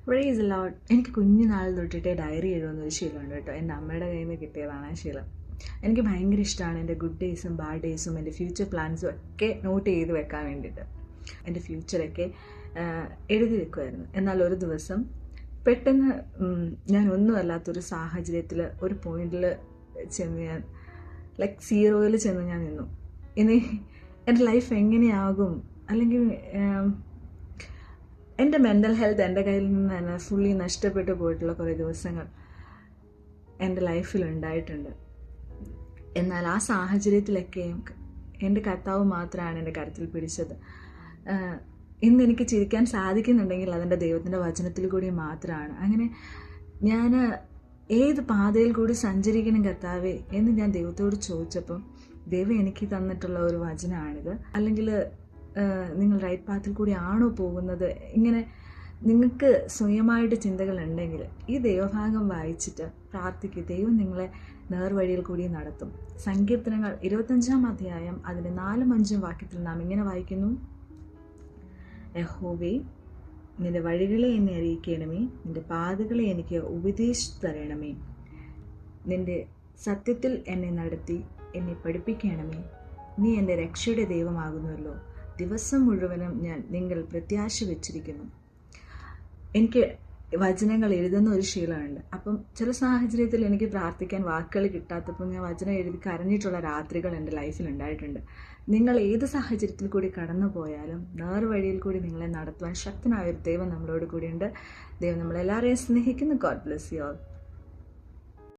Praise Lord. എനിക്ക് കുഞ്ഞുനാൾ തൊട്ടിട്ടേ diary എഴുതുന്നൊരു ശീലമുണ്ട് കേട്ടോ. എൻ്റെ അമ്മയുടെ കയ്യിൽ നിന്ന് കിട്ടിയതാണ് ആ ശീലം. എനിക്ക് ഭയങ്കര ഇഷ്ടമാണ് എൻ്റെ ഗുഡ് ഡേയ്സും ബാഡ് ഡേയ്സും എൻ്റെ ഫ്യൂച്ചർ പ്ലാൻസും ഒക്കെ നോട്ട് ചെയ്ത് വെക്കാൻ വേണ്ടിയിട്ട്. എൻ്റെ ഫ്യൂച്ചറൊക്കെ എഴുതി വെക്കുമായിരുന്നു. എന്നാൽ ഒരു ദിവസം പെട്ടെന്ന് ഞാൻ ഒന്നുമല്ലാത്തൊരു സാഹചര്യത്തിൽ ഒരു പോയിന്റിൽ ചെന്ന് ഞാൻ സീറോയിൽ ചെന്ന് ഞാൻ നിന്നു. ഇനി എൻ്റെ ലൈഫ് എങ്ങനെയാകും, അല്ലെങ്കിൽ എൻ്റെ മെൻ്റൽ ഹെൽത്ത് എൻ്റെ കയ്യിൽ നിന്ന് തന്നെ ഫുള്ളി നഷ്ടപ്പെട്ടു പോയിട്ടുള്ള കുറേ ദിവസങ്ങൾ എൻ്റെ ലൈഫിൽ ഉണ്ടായിട്ടുണ്ട്. എന്നാൽ ആ സാഹചര്യത്തിലൊക്കെയും എൻ്റെ കർത്താവ് മാത്രമാണ് എൻ്റെ കരുത്തിൽ പിടിച്ചത്. ഇന്ന് എനിക്ക് ചിരിക്കാൻ സാധിക്കുന്നുണ്ടെങ്കിൽ അതിൻ്റെ ദൈവത്തിൻ്റെ വചനത്തിൽ കൂടി മാത്രമാണ്. അങ്ങനെ ഞാൻ ഏത് പാതയിൽ കൂടി സഞ്ചരിക്കണം കർത്താവേ എന്ന് ഞാൻ ദൈവത്തോട് ചോദിച്ചപ്പം ദൈവം എനിക്ക് തന്നിട്ടുള്ള ഒരു വചനമാണിത്. അല്ലെങ്കിൽ നിങ്ങൾ റൈറ്റ് പാത്തിൽ കൂടി ആണോ പോകുന്നത്, ഇങ്ങനെ നിങ്ങൾക്ക് സ്വയമായിട്ട് ചിന്തകളുണ്ടെങ്കിൽ ഈ ദൈവഭാഗം വായിച്ചിട്ട് പ്രാർത്ഥിക്കുക. ദൈവം നിങ്ങളെ നേർവഴിയിൽ കൂടി നടത്തും. സങ്കീർത്തനങ്ങൾ 25-ാം അധ്യായം അതിൻ്റെ 4-5 വാക്യത്തിൽ നാം ഇങ്ങനെ വായിക്കുന്നു: യഹോവേ, നിന്റെ വഴികളെ എന്നെ അറിയിക്കണമേ, നിന്റെ പാതകളെ എനിക്ക് ഉപദേശിച്ചു തരണമേ. നിന്റെ സത്യത്തിൽ എന്നെ നടത്തി എന്നെ പഠിപ്പിക്കണമേ. നീ എൻ്റെ രക്ഷയുടെ ദൈവമാകുന്നുവല്ലോ. ദിവസം മുഴുവനും ഞാൻ നിങ്ങൾ പ്രത്യാശ വെച്ചിരിക്കുന്നു. എനിക്ക് വചനങ്ങൾ എഴുതുന്ന ഒരു ശീലമുണ്ട്. അപ്പം ചില സാഹചര്യത്തിൽ എനിക്ക് പ്രാർത്ഥിക്കാൻ വാക്കുകൾ കിട്ടാത്തപ്പോൾ ഞാൻ വചനം എഴുതി കരഞ്ഞിട്ടുള്ള രാത്രികൾ എൻ്റെ ലൈഫിൽ ഉണ്ടായിട്ടുണ്ട്. നിങ്ങൾ ഏത് സാഹചര്യത്തിൽ കൂടി കടന്നു പോയാലും നേർവഴിയിൽ കൂടി നിങ്ങളെ നടത്തുവാൻ ശക്തനായ ഒരു ദൈവം നമ്മളോട് കൂടിയുണ്ട്. ദൈവം നമ്മളെല്ലാവരെയും സ്നേഹിക്കുന്നു. God bless you all.